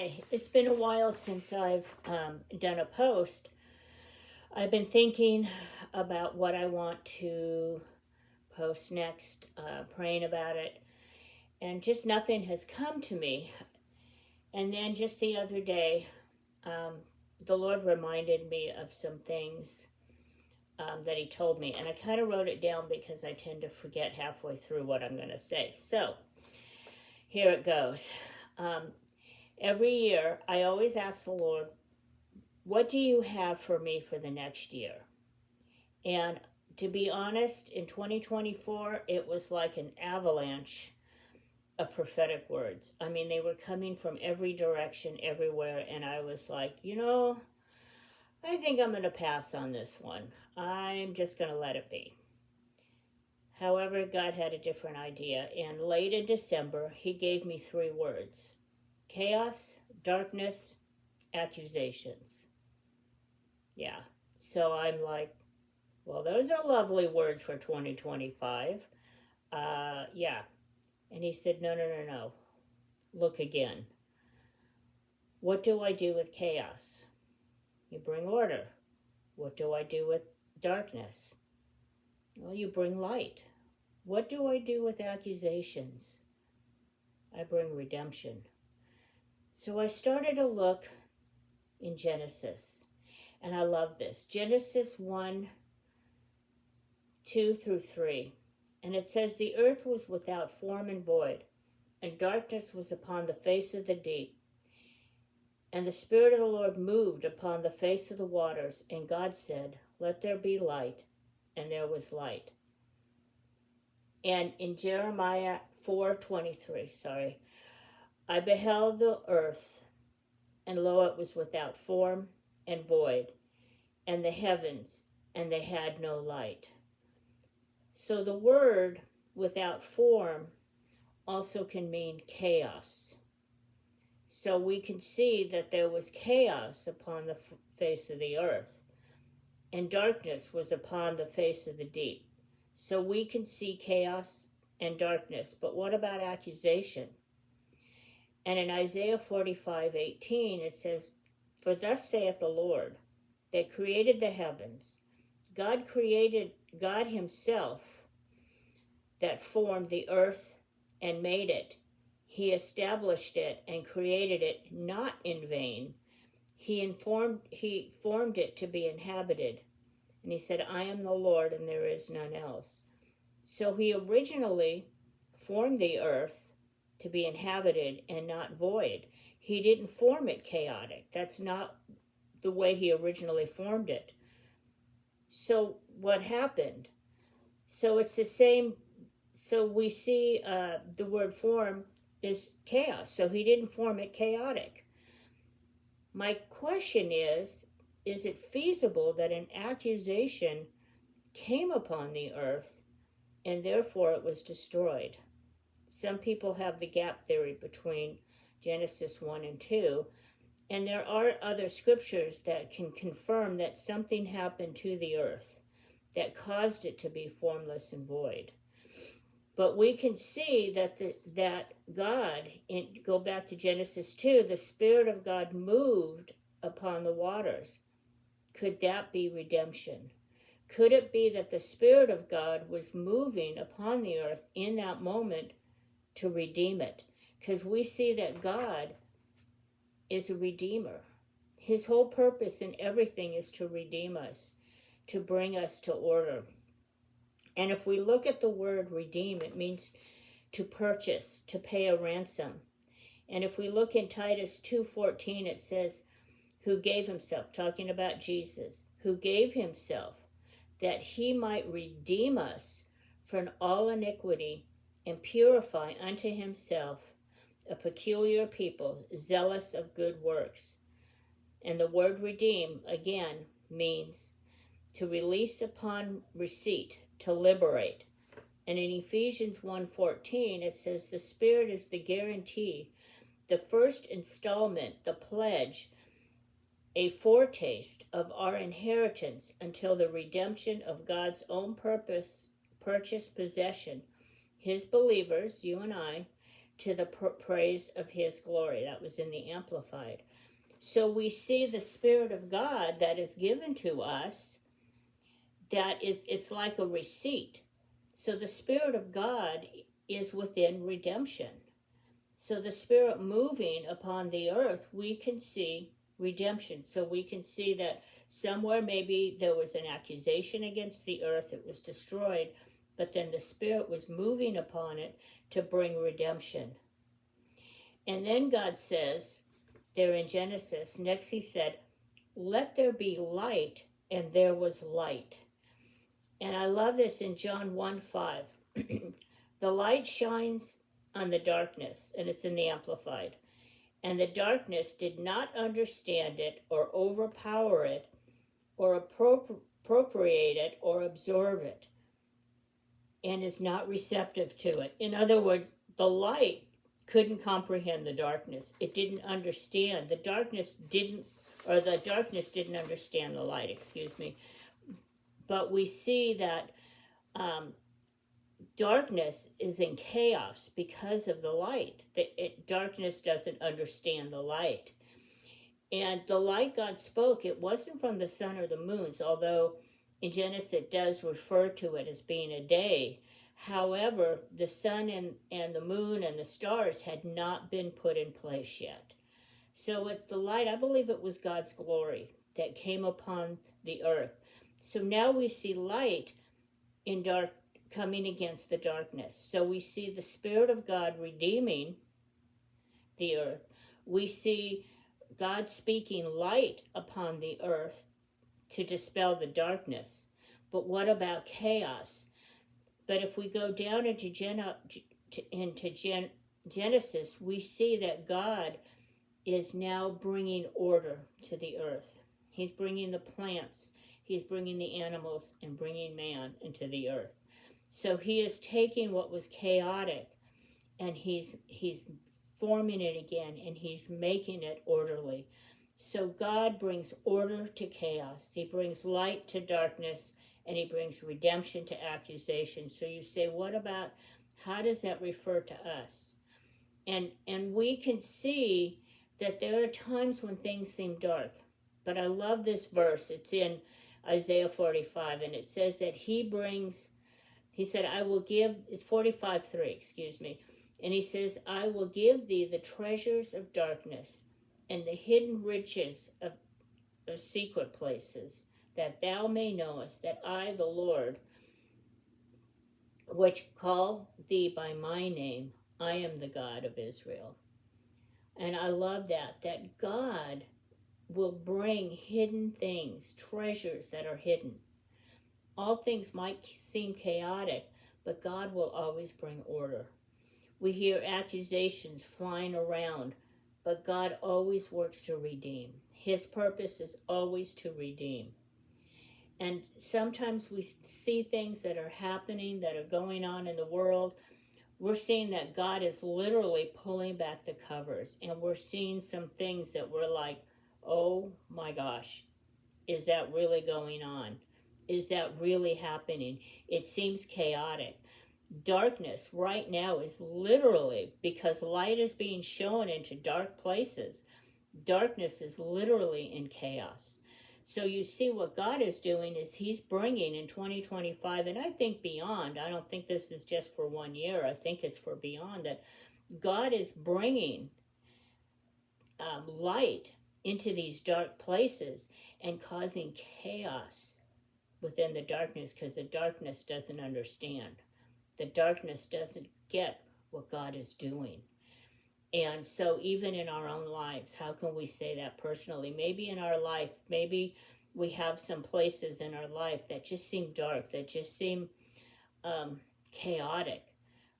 Hi, it's been a while since I've done a post. I've been thinking about what I want to post next, praying about it, and just nothing has come to me. And then just the other day, um, the Lord reminded me of some things that He told me, and I kind of wrote it down because I tend to forget halfway through what I'm going to say. So here it goes. Every year, I always ask the Lord, what do you have for me for the next year? And to be honest, in 2024, it was like an avalanche of prophetic words. I mean, they were coming from every direction, everywhere, and I was like, I think I'm going to pass on this one. I'm just going to let it be. However, God had a different idea, and late in December, He gave me 3 words: chaos, darkness, accusations. Yeah. So I'm like, well, those are lovely words for 2025. Yeah. And he said, no, no, no, no. Look again. What do I do with chaos? You bring order. What do I do with darkness? Well, you bring light. What do I do with accusations? I bring redemption. So I started to look in Genesis, and I love this. Genesis 1, 2 through 3. And it says, the earth was without form and void, and darkness was upon the face of the deep. And the Spirit of the Lord moved upon the face of the waters, and God said, let there be light, and there was light. And in Jeremiah 4:23, I beheld the earth, and lo, it was without form and void, and the heavens, and they had no light. So the word without form also can mean chaos. So we can see that there was chaos upon the face of the earth, and darkness was upon the face of the deep. So we can see chaos and darkness. But what about accusation? And in Isaiah 45:18, it says, for thus saith the Lord, that created the heavens, God Himself, that formed the earth and made it. He established it and created it not in vain. He formed it to be inhabited. And He said, I am the Lord and there is none else. So He originally formed the earth to be inhabited and not void. He didn't form it chaotic. That's not the way He originally formed it. So what happened? So it's the same. So we see the word form is chaos. So He didn't form it chaotic. My question is it feasible that an accusation came upon the earth and therefore it was destroyed? Some people have the gap theory between Genesis 1 and 2, and there are other scriptures that can confirm that something happened to the earth that caused it to be formless and void. But we can see that God, go back to Genesis 2, the Spirit of God moved upon the waters. Could that be redemption? Could it be that the Spirit of God was moving upon the earth in that moment to redeem it? Because we see that God is a redeemer. His whole purpose in everything is to redeem us, to bring us to order. And if we look at the word redeem, it means to purchase, to pay a ransom. And if we look in Titus 2:14, it says, who gave Himself, talking about Jesus, who gave Himself that He might redeem us from all iniquity and purify unto Himself a peculiar people, zealous of good works. And the word redeem, again, means to release upon receipt, to liberate. And in Ephesians 1:14, it says, the Spirit is the guarantee, the first installment, the pledge, a foretaste of our inheritance until the redemption of God's own purchased possession, His believers, you and I, to the praise of his glory. That was in the Amplified. So we see the Spirit of God that is given to us, it's like a receipt. So the Spirit of God is within redemption. So the Spirit moving upon the earth, we can see redemption. So we can see that somewhere maybe there was an accusation against the earth, it was destroyed, but then the Spirit was moving upon it to bring redemption. And then God says, there in Genesis, next he said, let there be light, and there was light. And I love this in John 1:5. The light shines on the darkness, and it's in the Amplified. And the darkness did not understand it or overpower it or appropriate it or absorb it, and is not receptive to it. In other words, the light couldn't comprehend the darkness. It didn't understand. The darkness didn't understand the light, excuse me. But we see that darkness is in chaos because of the light. Darkness doesn't understand the light. And the light God spoke, it wasn't from the sun or the moons, although in Genesis it does refer to it as being a day. However, the sun and the moon and the stars had not been put in place yet. So with the light, I believe it was God's glory that came upon the earth. So now we see light in dark coming against the darkness. So we see the Spirit of God redeeming the earth. We see God speaking light upon the earth to dispel the darkness. But what about chaos? But if we go down into Genesis, we see that God is now bringing order to the earth. He's bringing the plants, he's bringing the animals, and bringing man into the earth. So he is taking what was chaotic, and he's forming it again, and he's making it orderly. So God brings order to chaos. He brings light to darkness, and he brings redemption to accusation. So you say, what about, how does that refer to us? And we can see that there are times when things seem dark. But I love this verse. It's in Isaiah 45, and it says that he said, I will give, it's 45:3, excuse me. And he says, I will give thee the treasures of darkness and the hidden riches of secret places, that thou may knowest that I, the Lord, which call thee by my name, I am the God of Israel. And I love that God will bring hidden things, treasures that are hidden. All things might seem chaotic, but God will always bring order. We hear accusations flying around, but God always works to redeem. His purpose is always to redeem. And sometimes we see things that are happening, that are going on in the world. We're seeing that God is literally pulling back the covers, and we're seeing some things that we're like, oh my gosh, is that really going on? Is that really happening? It seems chaotic. Darkness right now is literally, because light is being shown into dark places, darkness is literally in chaos. So you see what God is doing is he's bringing in 2025, and I think beyond, I don't think this is just for 1 year, I think it's for beyond, that God is bringing light into these dark places and causing chaos within the darkness, because the darkness doesn't understand. The darkness doesn't get what God is doing. And so even in our own lives, how can we say that personally? Maybe in our life, maybe we have some places in our life that just seem dark, that just seem chaotic.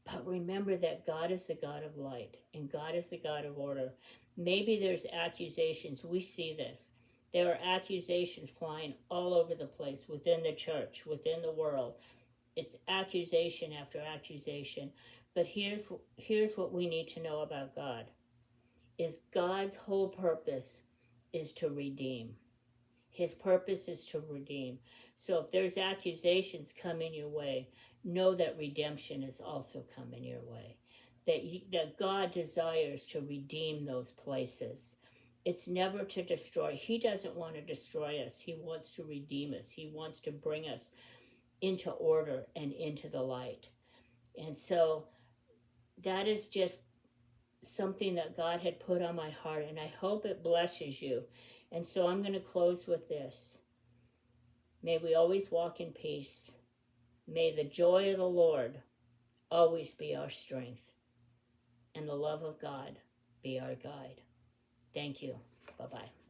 But remember that God is the God of light, and God is the God of order. Maybe there's accusations. We see this. There are accusations flying all over the place, within the church, within the world. It's accusation after accusation. But here's what we need to know about God. Is God's whole purpose is to redeem. His purpose is to redeem. So if there's accusations coming your way, know that redemption is also coming your way. that God desires to redeem those places. It's never to destroy. He doesn't want to destroy us. He wants to redeem us. He wants to bring us into order and into the light. And so that is just something that God had put on my heart, and I hope it blesses you. And so I'm going to close with this. May we always walk in peace. May the joy of the Lord always be our strength, and the love of God be our guide. Thank you. Bye-bye.